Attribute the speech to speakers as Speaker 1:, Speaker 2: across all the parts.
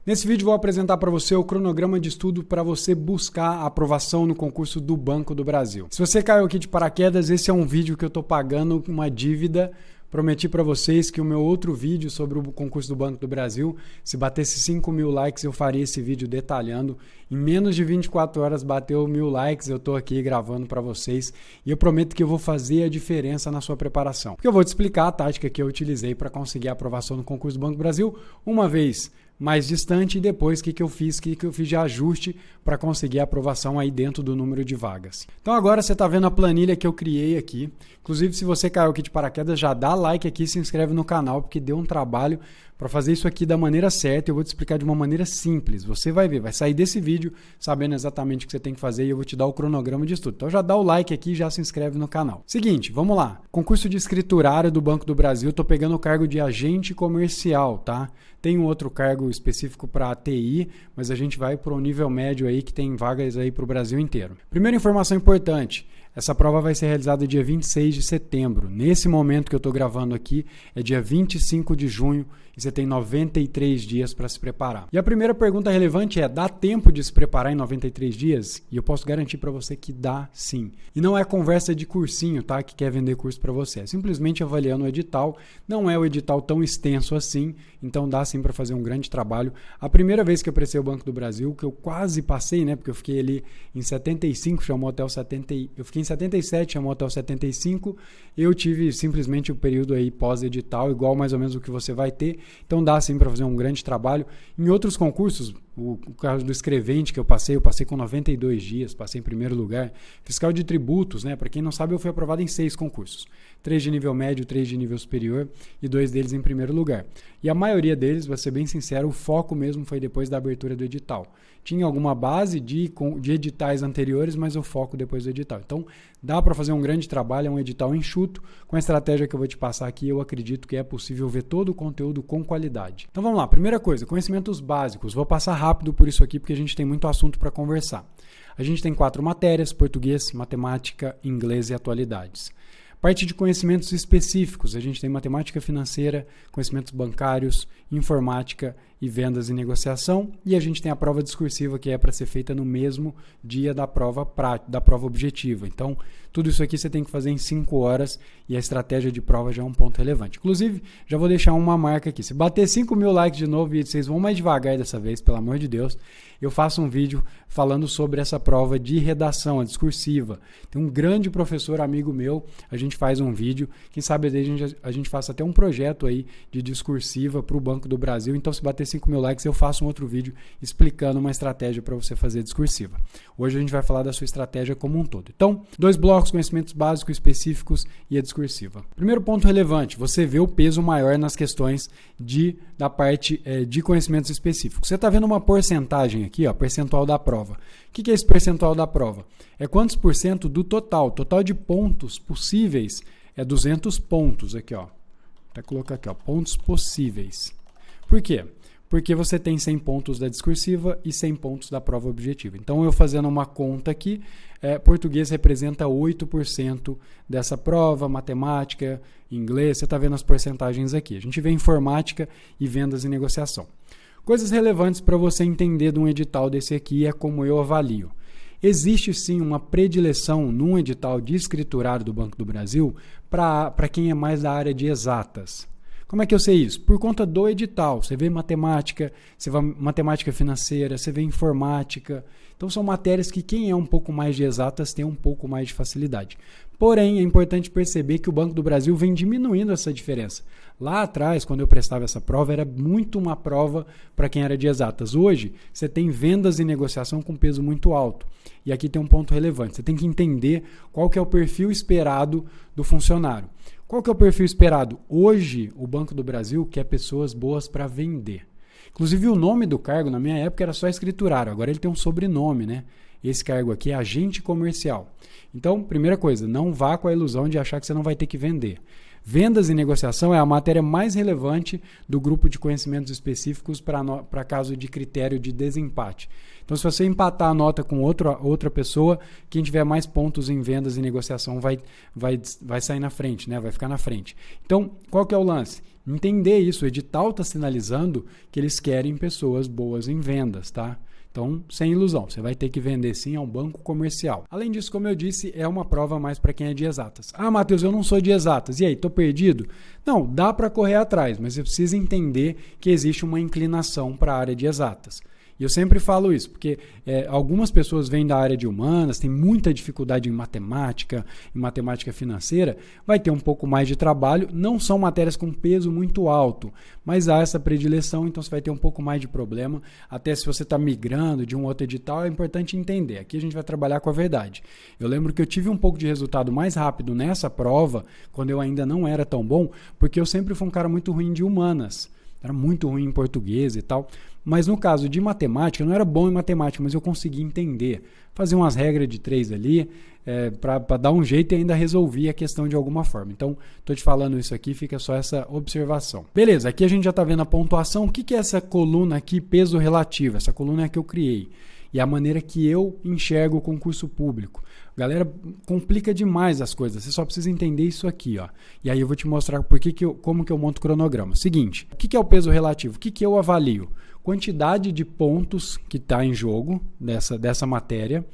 Speaker 1: Nesse vídeo vou apresentar para você o cronograma de estudo para você buscar a aprovação no concurso do Banco do Brasil. Se você caiu aqui de paraquedas, esse é um vídeo que eu estou pagando uma dívida. Prometi para vocês que o meu outro vídeo sobre o concurso do Banco do Brasil, se batesse 5.000 likes, eu faria esse vídeo detalhando. Em menos de 24 horas bateu 1.000 likes, eu estou aqui gravando para vocês e eu prometo que eu vou fazer a diferença na sua preparação. Porque eu vou te explicar a tática que eu utilizei para conseguir a aprovação no concurso do Banco do Brasil, uma vez mais distante, e depois o que eu fiz de ajuste para conseguir a aprovação aí dentro do número de vagas. Então agora você está vendo a planilha que eu criei aqui. Inclusive, se você caiu aqui de paraquedas, já dá like aqui e se inscreve no canal, porque deu um trabalho para fazer isso aqui da maneira certa. Eu vou te explicar de uma maneira simples. Você vai ver, vai sair desse vídeo sabendo exatamente o que você tem que fazer e eu vou te dar o cronograma de estudo. Então já dá o like aqui e já se inscreve no canal. Seguinte, vamos lá. Concurso de escriturário do Banco do Brasil, estou pegando o cargo de agente comercial, tá? Tem um outro cargo específico para TI, mas a gente vai para o nível médio aí que tem vagas aí para o Brasil inteiro. Primeira informação importante. Essa prova vai ser realizada dia 26 de setembro. Nesse momento que eu estou gravando aqui, é dia 25 de junho e você tem 93 dias para se preparar. E a primeira pergunta relevante é, dá tempo de se preparar em 93 dias? E eu posso garantir para você que dá sim. E não é conversa de cursinho, tá? Que quer vender curso para você. É simplesmente avaliando o edital. Não é o edital tão extenso assim, então dá sim para fazer um grande trabalho. A primeira vez que eu prestei o Banco do Brasil, que eu quase passei, né? Porque eu fiquei ali em 75, chamou até o 70, eu fiquei em 77, chamou até o 75, eu tive simplesmente o período aí pós-edital, igual mais ou menos o que você vai ter, então dá sim para fazer um grande trabalho. Em outros concursos, o caso do escrevente que eu passei com 92 dias, passei em primeiro lugar. Fiscal de tributos, né? Para quem não sabe, eu fui aprovado em 6 concursos. 3 de nível médio, 3 de nível superior e 2 deles em primeiro lugar. E a maioria deles, vou ser bem sincero, o foco mesmo foi depois da abertura do edital. Tinha alguma base de editais anteriores, mas o foco depois do edital. Então, dá para fazer um grande trabalho, é um edital enxuto. Com a estratégia que eu vou te passar aqui, eu acredito que é possível ver todo o conteúdo com qualidade. Então, vamos lá. Primeira coisa, conhecimentos básicos. Vou passar rápido por isso aqui, porque a gente tem muito assunto para conversar. A gente tem 4 matérias: português, matemática, inglês e atualidades. Parte de conhecimentos específicos, a gente tem matemática financeira, conhecimentos bancários, informática e vendas e negociação, e a gente tem a prova discursiva, que é para ser feita no mesmo dia da prova objetiva. Então, tudo isso aqui você tem que fazer em 5 horas e a estratégia de prova já é um ponto relevante. Inclusive, já vou deixar uma marca aqui. Se bater 5.000 likes de novo e vocês vão mais devagar dessa vez, pelo amor de Deus, eu faço um vídeo falando sobre essa prova de redação, a discursiva. Tem um grande professor amigo meu, a gente faz um vídeo, quem sabe a gente faça até um projeto aí de discursiva para o Banco do Brasil. Então, se bater 5.000 likes, eu faço um outro vídeo explicando uma estratégia para você fazer discursiva. Hoje a gente vai falar da sua estratégia como um todo. Então, 2 blocos: conhecimentos básicos, específicos e a discursiva. Primeiro ponto relevante, você vê o peso maior nas questões da parte de conhecimentos específicos. Você está vendo uma porcentagem aqui, ó, percentual da prova. O que é esse percentual da prova? É quantos por cento do total. Total de pontos possíveis é 200 pontos aqui, ó. Vou colocar aqui, ó, pontos possíveis. Por quê? Porque você tem 100 pontos da discursiva e 100 pontos da prova objetiva. Então, eu fazendo uma conta aqui, português representa 8% dessa prova, matemática, inglês, você está vendo as porcentagens aqui. A gente vê informática e vendas e negociação. Coisas relevantes para você entender de um edital desse aqui é como eu avalio. Existe sim uma predileção num edital de escriturário do Banco do Brasil para quem é mais da área de exatas. Como é que eu sei isso? Por conta do edital. Você vê matemática, você vê matemática financeira, você vê informática. Então são matérias que quem é um pouco mais de exatas tem um pouco mais de facilidade. Porém, é importante perceber que o Banco do Brasil vem diminuindo essa diferença. Lá atrás, quando eu prestava essa prova, era muito uma prova para quem era de exatas. Hoje, você tem vendas e negociação com peso muito alto. E aqui tem um ponto relevante. Você tem que entender qual que é o perfil esperado do funcionário. Qual que é o perfil esperado? Hoje, o Banco do Brasil quer pessoas boas para vender. Inclusive, o nome do cargo, na minha época, era só escriturário. Agora ele tem um sobrenome, né? Esse cargo aqui é agente comercial. Então, primeira coisa, não vá com a ilusão de achar que você não vai ter que vender. Vendas e negociação é a matéria mais relevante do grupo de conhecimentos específicos para caso de critério de desempate. Então, se você empatar a nota com outra pessoa, quem tiver mais pontos em vendas e negociação vai sair na frente, né? Vai ficar na frente. Então, qual que é o lance? entender isso. O edital está sinalizando que eles querem pessoas boas em vendas, tá? Então, sem ilusão, você vai ter que vender sim a um banco comercial. Além disso, como eu disse, é uma prova mais para quem é de exatas. Ah, Matheus, eu não sou de exatas. E aí, tô perdido? Não, dá para correr atrás, mas você precisa entender que existe uma inclinação para a área de exatas. E eu sempre falo isso, porque algumas pessoas vêm da área de humanas, têm muita dificuldade em matemática financeira, vai ter um pouco mais de trabalho, não são matérias com peso muito alto, mas há essa predileção, então você vai ter um pouco mais de problema, até se você está migrando de um outro edital, é importante entender. Aqui a gente vai trabalhar com a verdade. Eu lembro que eu tive um pouco de resultado mais rápido nessa prova, quando eu ainda não era tão bom, porque eu sempre fui um cara muito ruim de humanas. Era muito ruim em português e tal. Mas no caso de matemática, eu não era bom em matemática, mas eu consegui entender. Fazer umas regras de 3 ali, para dar um jeito e ainda resolvi a questão de alguma forma. Então, estou te falando isso aqui, fica só essa observação. Beleza, aqui a gente já está vendo a pontuação. O que é essa coluna aqui, peso relativo? Essa coluna é que eu criei. E a maneira que eu enxergo o concurso público. Galera, complica demais as coisas. Você só precisa entender isso aqui, ó. E aí eu vou te mostrar como que eu monto o cronograma. Seguinte, o que é o peso relativo? O que eu avalio? Quantidade de pontos que está em jogo dessa matéria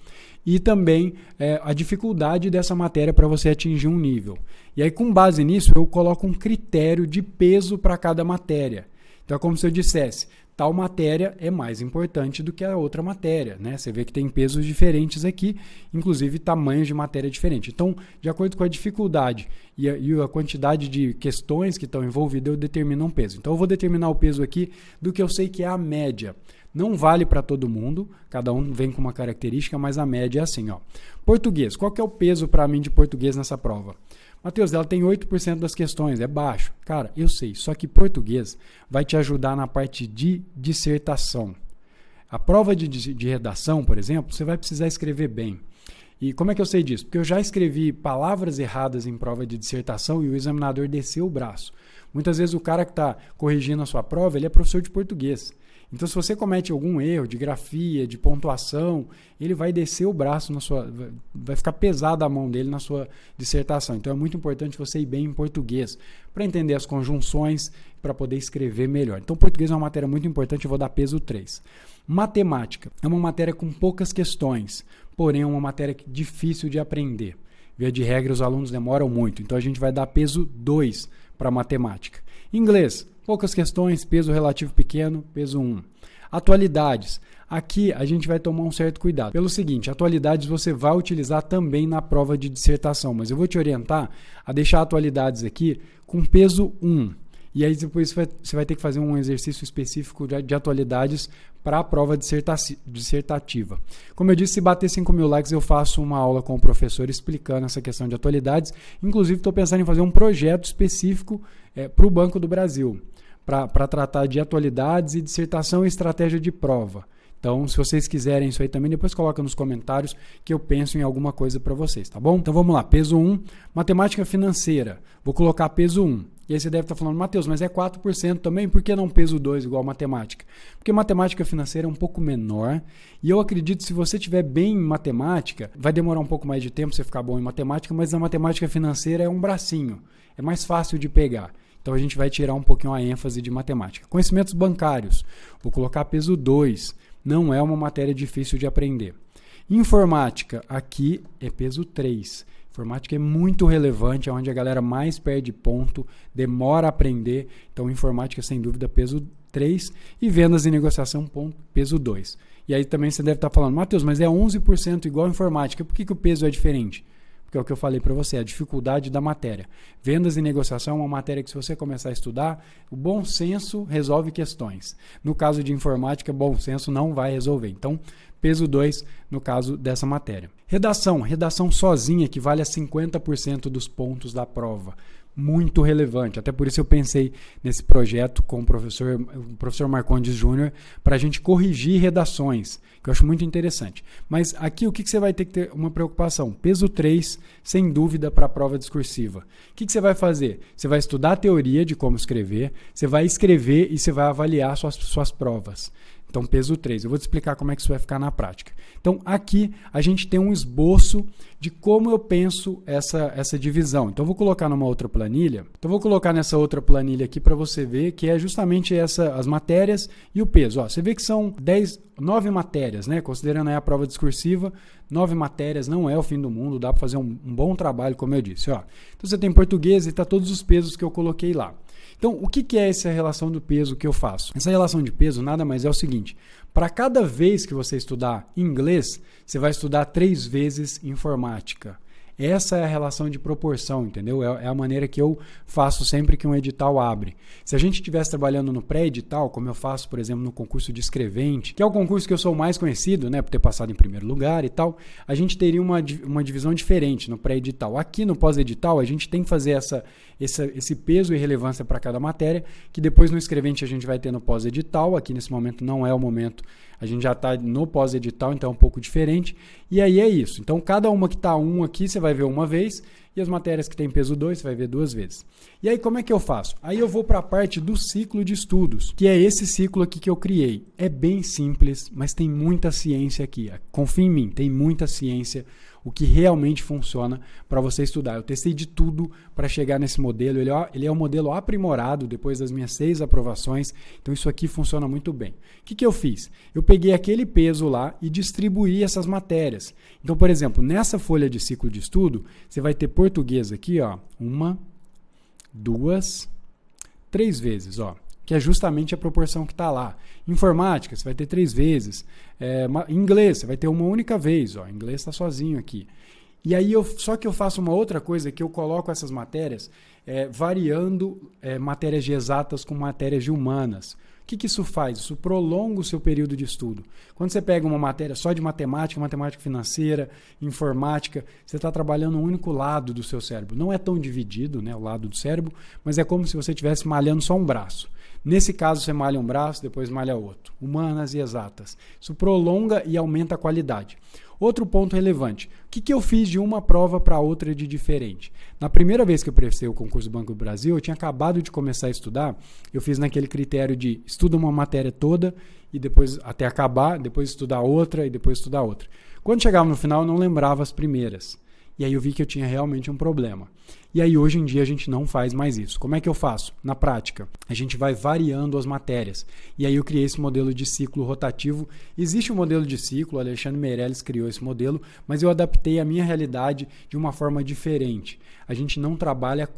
Speaker 1: e também a dificuldade dessa matéria para você atingir um nível. E aí, com base nisso, eu coloco um critério de peso para cada matéria. Então, é como se eu dissesse, tal matéria é mais importante do que a outra matéria, né? Você vê que tem pesos diferentes aqui, inclusive tamanhos de matéria diferentes. Então, de acordo com a dificuldade e a quantidade de questões que estão envolvidas, eu determino um peso. Então, eu vou determinar o peso aqui do que eu sei que é a média. Não vale para todo mundo, cada um vem com uma característica, mas a média é assim, ó. Português, qual que é o peso para mim de português nessa prova? Matheus, ela tem 8% das questões, é baixo. Cara, eu sei, só que português vai te ajudar na parte de dissertação. A prova de redação, por exemplo, você vai precisar escrever bem. E como é que eu sei disso? Porque eu já escrevi palavras erradas em prova de dissertação e o examinador desceu o braço. Muitas vezes o cara que está corrigindo a sua prova, ele é professor de português. Então, se você comete algum erro de grafia, de pontuação, ele vai descer o braço vai ficar pesada a mão dele na sua dissertação. Então, é muito importante você ir bem em português para entender as conjunções, para poder escrever melhor. Então, português é uma matéria muito importante, eu vou dar peso 3. Matemática é uma matéria com poucas questões, porém é uma matéria difícil de aprender. Via de regra, os alunos demoram muito, então a gente vai dar peso 2 para matemática. Inglês, poucas questões, peso relativo pequeno, peso 1. Atualidades. Aqui a gente vai tomar um certo cuidado. Pelo seguinte, atualidades você vai utilizar também na prova de dissertação, mas eu vou te orientar a deixar atualidades aqui com peso 1. E aí depois você vai ter que fazer um exercício específico de atualidades para a prova dissertativa. Como eu disse, se bater 5 mil likes, eu faço uma aula com o professor explicando essa questão de atualidades. Inclusive, estou pensando em fazer um projeto específico para o Banco do Brasil, para tratar de atualidades e dissertação e estratégia de prova. Então, se vocês quiserem isso aí também, depois coloca nos comentários que eu penso em alguma coisa para vocês, tá bom? Então, vamos lá. Peso 1, matemática financeira. Vou colocar peso 1. E aí você deve estar falando, Matheus, mas é 4% também, por que não peso 2 igual matemática? Porque matemática financeira é um pouco menor e eu acredito que se você estiver bem em matemática, vai demorar um pouco mais de tempo para você ficar bom em matemática, mas a matemática financeira é um bracinho, é mais fácil de pegar. Então a gente vai tirar um pouquinho a ênfase de matemática. Conhecimentos bancários, vou colocar peso 2, não é uma matéria difícil de aprender. Informática, aqui é peso 3. Informática é muito relevante, é onde a galera mais perde ponto, demora a aprender. Então, informática, sem dúvida, peso 3. E vendas e negociação, peso 2. E aí também você deve estar falando, Matheus, mas é 11% igual a informática. Por que o peso é diferente? Porque é o que eu falei para você, a dificuldade da matéria. Vendas e negociação é uma matéria que, se você começar a estudar, o bom senso resolve questões. No caso de informática, bom senso não vai resolver. Então, peso 2 no caso dessa matéria. Redação sozinha equivale a 50% dos pontos da prova. Muito relevante, até por isso eu pensei nesse projeto com o professor Marcondes Júnior para a gente corrigir redações, que eu acho muito interessante. Mas aqui o que você vai ter que ter uma preocupação? Peso 3, sem dúvida, para a prova discursiva. O que você vai fazer? Você vai estudar a teoria de como escrever, você vai escrever e você vai avaliar suas provas. Então, peso 3. Eu vou te explicar como é que isso vai ficar na prática. Então, aqui a gente tem um esboço de como eu penso essa divisão. Então, eu vou colocar numa outra planilha. Então, eu vou colocar nessa outra planilha aqui para você ver que é justamente as matérias e o peso. Ó, você vê que são 9 matérias, né? Considerando aí a prova discursiva, 9 matérias não é o fim do mundo, dá para fazer um bom trabalho, como eu disse. Ó. Então, você tem português e está todos os pesos que eu coloquei lá. Então, o que é essa relação do peso que eu faço? Essa relação de peso nada mais é o seguinte: para cada vez que você estudar inglês, você vai estudar 3 vezes informática. Essa é a relação de proporção, entendeu? É a maneira que eu faço sempre que um edital abre. Se a gente estivesse trabalhando no pré-edital, como eu faço, por exemplo, no concurso de escrevente, que é o concurso que eu sou mais conhecido, né, por ter passado em primeiro lugar e tal, a gente teria uma divisão diferente no pré-edital. Aqui no pós-edital, a gente tem que fazer esse peso e relevância para cada matéria, que depois no escrevente a gente vai ter no pós-edital. Aqui nesse momento não é o momento, a gente já está no pós-edital, então é um pouco diferente. E aí é isso. Então, cada uma que está 1 aqui, você vai ver uma vez, e as matérias que tem peso 2, você vai ver 2 vezes. E aí, como é que eu faço? Aí eu vou para a parte do ciclo de estudos, que é esse ciclo aqui que eu criei. É bem simples, mas tem muita ciência aqui. Confia em mim, tem muita ciência, o que realmente funciona para você estudar. Eu testei de tudo para chegar nesse modelo. Ele é um modelo aprimorado depois das minhas 6 aprovações. Então isso aqui funciona muito bem. O que eu fiz? Eu peguei aquele peso lá e distribuí essas matérias. Então, por exemplo, nessa folha de ciclo de estudo, você vai ter português aqui, ó, 1, 2, 3 vezes, ó, que é justamente a proporção que está lá. Informática, você vai ter 3 vezes. Inglês, você vai ter uma única vez. Ó. Inglês está sozinho aqui. E aí, só que eu faço uma outra coisa, que eu coloco essas matérias variando matérias de exatas com matérias de humanas. O que isso faz? Isso prolonga o seu período de estudo. Quando você pega uma matéria só de matemática, matemática financeira, informática, você está trabalhando um único lado do seu cérebro. Não é tão dividido, né, o lado do cérebro, mas é como se você estivesse malhando só um braço. Nesse caso, você malha um braço, depois malha outro. Humanas e exatas. Isso prolonga e aumenta a qualidade. Outro ponto relevante. O que eu fiz de uma prova para outra de diferente? Na primeira vez que eu prestei o concurso do Banco do Brasil, eu tinha acabado de começar a estudar. Eu fiz naquele critério de estuda uma matéria toda e depois até acabar, depois estudar outra e depois estudar outra. Quando chegava no final, eu não lembrava as primeiras. E aí eu vi que eu tinha realmente um problema. E aí hoje em dia a gente não faz mais isso. Como é que eu faço? Na prática, a gente vai variando as matérias. E aí eu criei esse modelo de ciclo rotativo. Existe um modelo de ciclo, o Alexandre Meirelles criou esse modelo, mas eu adaptei a minha realidade de uma forma diferente. A gente não trabalha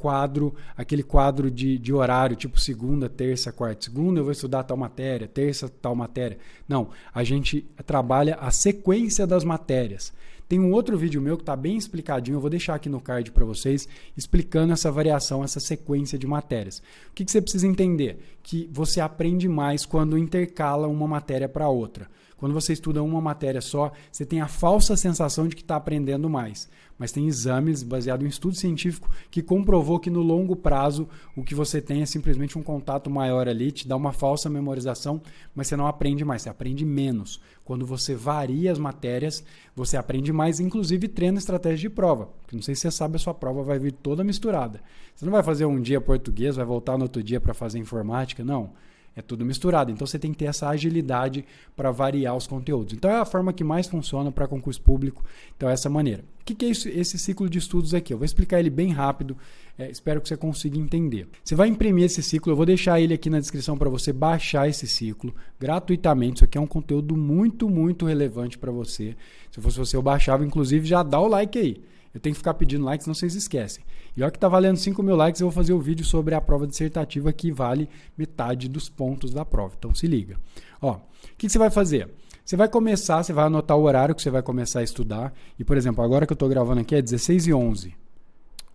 Speaker 1: aquele quadro de horário, tipo segunda, terça, quarta. Segunda eu vou estudar tal matéria, terça tal matéria. Não, a gente trabalha a sequência das matérias. Tem um outro vídeo meu que está bem explicadinho, eu vou deixar aqui no card para vocês, explicando essa variação, essa sequência de matérias. O que você precisa entender? Que você aprende mais quando intercala uma matéria para outra. Quando você estuda uma matéria só, você tem a falsa sensação de que está aprendendo mais. Mas tem exames baseados em estudo científico que comprovou que no longo prazo o que você tem é simplesmente um contato maior ali, te dá uma falsa memorização, mas você não aprende mais, você aprende menos. Quando você varia as matérias, você aprende mais, inclusive treina estratégia de prova. Porque não sei se você sabe, a sua prova vai vir toda misturada. Você não vai fazer um dia português, vai voltar no outro dia para fazer informática, não. É tudo misturado, então você tem que ter essa agilidade para variar os conteúdos. Então é a forma que mais funciona para concurso público, então é essa maneira. O que é esse ciclo de estudos aqui? Eu vou explicar ele bem rápido, espero que você consiga entender. Você vai imprimir esse ciclo, eu vou deixar ele aqui na descrição para você baixar esse ciclo gratuitamente. Isso aqui é um conteúdo muito, muito relevante para você. Se fosse você, eu baixava, inclusive já dá o like aí. Eu tenho que ficar pedindo likes, senão vocês esquecem. E olha que está valendo 5.000 likes, eu vou fazer o vídeo sobre a prova dissertativa que vale metade dos pontos da prova. Então se liga. Ó, o que você vai fazer? Você vai começar, você vai anotar o horário que você vai começar a estudar. E, por exemplo, agora que eu estou gravando aqui é 16h11.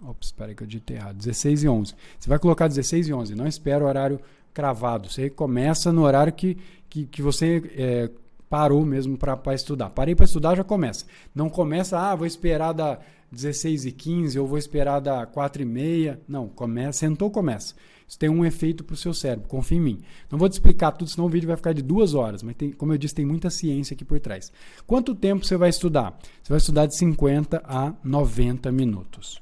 Speaker 1: Ops, espera aí que eu digitei errado. 16h11. Você vai colocar 16h11, não espera o horário cravado. Você começa no horário que você parou mesmo para estudar. Parei para estudar, já começa. Não começa, vou esperar da 16h15 ou vou esperar da 4h30. Não, começa, sentou, começa. Isso tem um efeito para o seu cérebro, confia em mim. Não vou te explicar tudo, senão o vídeo vai ficar de 2 horas, mas como eu disse, tem muita ciência aqui por trás. Quanto tempo você vai estudar? Você vai estudar de 50 a 90 minutos.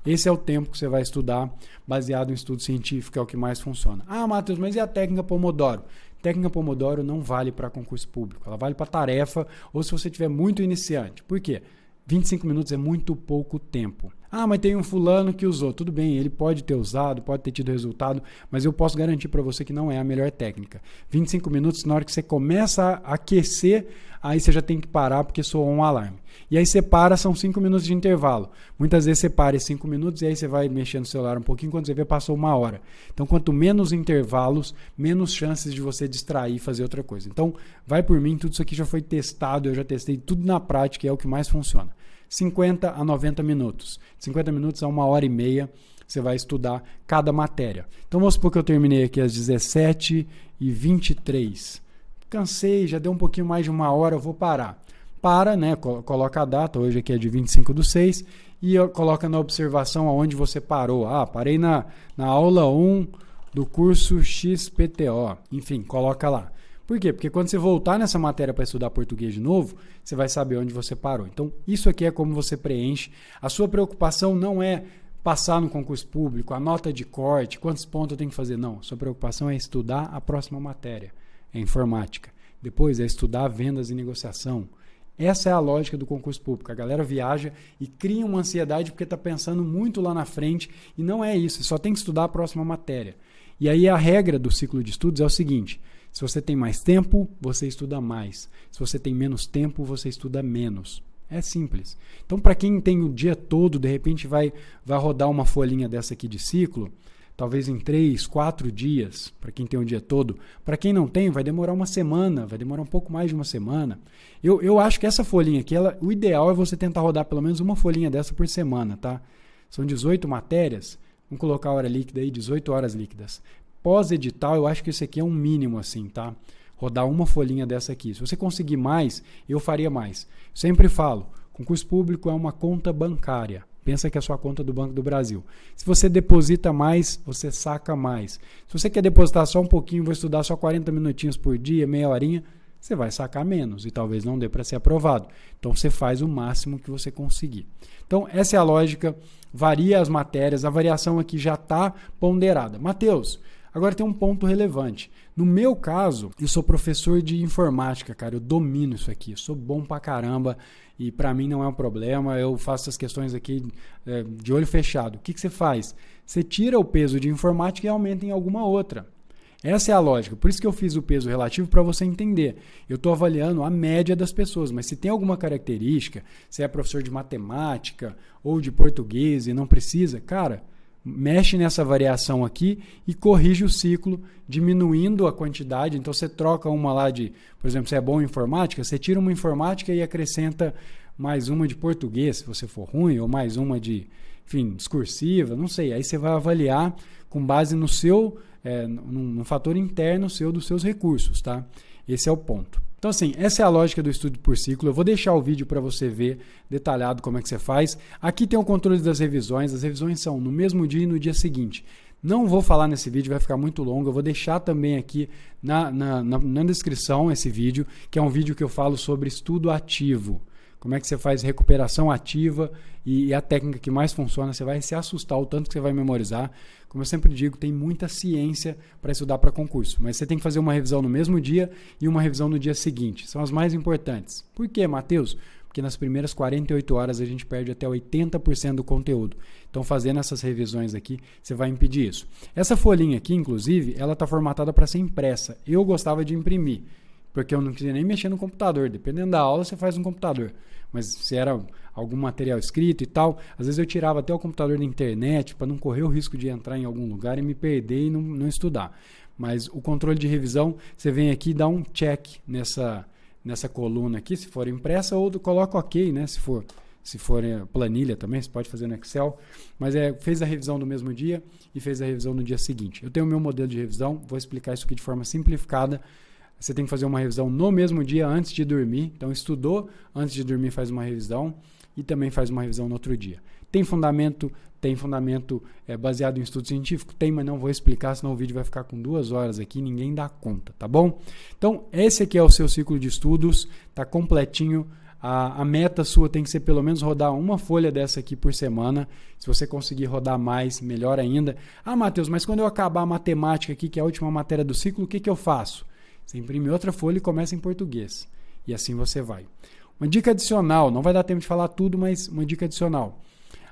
Speaker 1: Esse é o tempo que você vai estudar, baseado em estudo científico, é o que mais funciona. Matheus, mas e a técnica Pomodoro? Técnica Pomodoro não vale para concurso público, ela vale para tarefa ou se você tiver muito iniciante. Por quê? 25 minutos é muito pouco tempo. Ah, mas tem um fulano que usou. Tudo bem, ele pode ter usado, pode ter tido resultado, mas eu posso garantir para você que não é a melhor técnica. 25 minutos, na hora que você começa a aquecer, aí você já tem que parar porque soou um alarme. E aí você para, são 5 minutos de intervalo. Muitas vezes você para em 5 minutos e aí você vai mexendo no celular um pouquinho, quando você vê, passou 1 hora. Então, quanto menos intervalos, menos chances de você distrair e fazer outra coisa. Então, vai por mim, tudo isso aqui já foi testado, eu já testei tudo na prática e é o que mais funciona. 50 a 90 minutos. 50 minutos a 1h30 você vai estudar cada matéria. Então vamos supor que eu terminei aqui às 17h23. Cansei, já deu um pouquinho mais de 1 hora, eu vou parar. Para, né? Coloca a data, hoje aqui é de 25/6, e coloca na observação aonde você parou. Ah, parei na aula 1 do curso XPTO. Enfim, coloca lá. Por quê? Porque quando você voltar nessa matéria para estudar português de novo, você vai saber onde você parou. Então, isso aqui é como você preenche. A sua preocupação não é passar no concurso público, a nota de corte, quantos pontos eu tenho que fazer. Não, a sua preocupação é estudar a próxima matéria, é informática. Depois é estudar vendas e negociação. Essa é a lógica do concurso público. A galera viaja e cria uma ansiedade porque está pensando muito lá na frente e não é isso, só tem que estudar a próxima matéria. E aí a regra do ciclo de estudos é o seguinte: se você tem mais tempo, você estuda mais. Se você tem menos tempo, você estuda menos. É simples. Então, para quem tem o dia todo, de repente vai rodar uma folhinha dessa aqui de ciclo, talvez em 3, 4 dias, para quem tem o dia todo. Para quem não tem, vai demorar uma semana, vai demorar um pouco mais de uma semana. Eu acho que essa folhinha aqui, o ideal é você tentar rodar pelo menos uma folhinha dessa por semana, tá? São 18 matérias, vamos colocar a hora líquida aí, 18 horas líquidas. Pós-edital, eu acho que isso aqui é um mínimo, assim, tá? Rodar uma folhinha dessa aqui. Se você conseguir mais, eu faria mais. Sempre falo, concurso público é uma conta bancária. Pensa que é a sua conta do Banco do Brasil. Se você deposita mais, você saca mais. Se você quer depositar só um pouquinho, vou estudar só 40 minutinhos por dia, meia horinha, você vai sacar menos e talvez não dê para ser aprovado. Então, você faz o máximo que você conseguir. Então, essa é a lógica. Varia as matérias, a variação aqui já está ponderada. Matheus, agora tem um ponto relevante. No meu caso, eu sou professor de informática, cara. Eu domino isso aqui. Eu sou bom pra caramba e para mim não é um problema. Eu faço essas questões aqui de olho fechado. O que você faz? Você tira o peso de informática e aumenta em alguma outra. Essa é a lógica. Por isso que eu fiz o peso relativo para você entender. Eu estou avaliando a média das pessoas, mas se tem alguma característica, se é professor de matemática ou de português e não precisa, cara, mexe nessa variação aqui e corrige o ciclo, diminuindo a quantidade. Então você troca uma lá de, por exemplo, se é bom em informática, você tira uma informática e acrescenta mais uma de português, se você for ruim, ou mais uma de, enfim, discursiva, não sei. Aí você vai avaliar com base no seu, num fator interno seu dos seus recursos, tá? Esse é o ponto. Então, assim, essa é a lógica do estudo por ciclo. Eu vou deixar o vídeo para você ver detalhado como é que você faz. Aqui tem o controle das revisões. As revisões são no mesmo dia e no dia seguinte. Não vou falar nesse vídeo, vai ficar muito longo. Eu vou deixar também aqui na descrição esse vídeo, que é um vídeo que eu falo sobre estudo ativo. Como é que você faz recuperação ativa e a técnica que mais funciona. Você vai se assustar o tanto que você vai memorizar. Como eu sempre digo, tem muita ciência para estudar para concurso. Mas você tem que fazer uma revisão no mesmo dia e uma revisão no dia seguinte. São as mais importantes. Por quê, Matheus? Porque nas primeiras 48 horas a gente perde até 80% do conteúdo. Então, fazendo essas revisões aqui, você vai impedir isso. Essa folhinha aqui, inclusive, ela está formatada para ser impressa. Eu gostava de imprimir, porque eu não queria nem mexer no computador. Dependendo da aula, você faz no computador. Mas se era algum material escrito e tal, às vezes eu tirava até o computador da internet para não correr o risco de entrar em algum lugar e me perder e não estudar. Mas o controle de revisão, você vem aqui e dá um check nessa coluna aqui, se for impressa, ou coloca OK, né? Se for planilha também, você pode fazer no Excel. Mas fez a revisão no mesmo dia e fez a revisão no dia seguinte. Eu tenho o meu modelo de revisão, vou explicar isso aqui de forma simplificada. Você tem que fazer uma revisão no mesmo dia antes de dormir. Então, estudou, antes de dormir faz uma revisão e também faz uma revisão no outro dia. Tem fundamento baseado em estudo científico? Tem, mas não vou explicar, senão o vídeo vai ficar com 2 horas aqui, ninguém dá conta, tá bom? Então, esse aqui é o seu ciclo de estudos, tá completinho. A meta sua tem que ser pelo menos rodar uma folha dessa aqui por semana. Se você conseguir rodar mais, melhor ainda. Ah, Matheus, mas quando eu acabar a matemática aqui, que é a última matéria do ciclo, o que eu faço? Você imprime outra folha e começa em português. E assim você vai. Uma dica adicional, não vai dar tempo de falar tudo, mas uma dica adicional.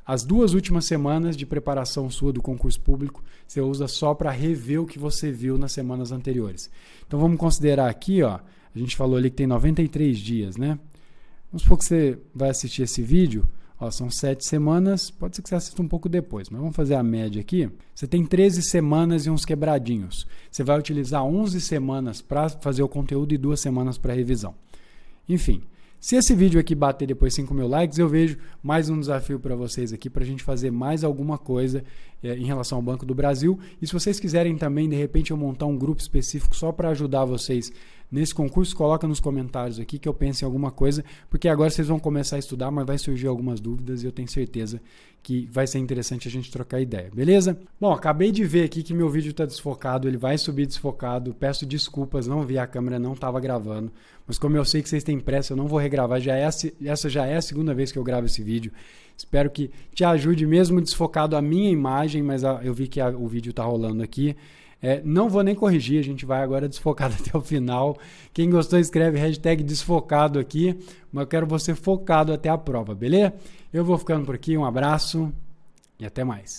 Speaker 1: As 2 últimas semanas de preparação sua do concurso público, você usa só para rever o que você viu nas semanas anteriores. Então vamos considerar aqui, ó, a gente falou ali que tem 93 dias, né? Vamos supor que você vai assistir esse vídeo, ó, são 7 semanas, pode ser que você assista um pouco depois, mas vamos fazer a média aqui. Você tem 13 semanas e uns quebradinhos. Você vai utilizar 11 semanas para fazer o conteúdo e 2 semanas para revisão. Enfim. Se esse vídeo aqui bater depois 5 mil likes, eu vejo mais um desafio para vocês aqui, para a gente fazer mais alguma coisa em relação ao Banco do Brasil. E se vocês quiserem também, de repente, eu montar um grupo específico só para ajudar vocês nesse concurso, coloca nos comentários aqui que eu pense em alguma coisa, porque agora vocês vão começar a estudar, mas vai surgir algumas dúvidas e eu tenho certeza que vai ser interessante a gente trocar ideia, beleza? Bom, acabei de ver aqui que meu vídeo está desfocado, ele vai subir desfocado, peço desculpas, não vi, a câmera não estava gravando, mas como eu sei que vocês têm pressa, eu não vou regravar, essa já é a segunda vez que eu gravo esse vídeo. Espero que te ajude mesmo desfocado a minha imagem, mas eu vi que o vídeo está rolando aqui. Não vou nem corrigir, a gente vai agora desfocado até o final. Quem gostou, escreve hashtag desfocado aqui, mas eu quero você focado até a prova, beleza? Eu vou ficando por aqui, um abraço e até mais.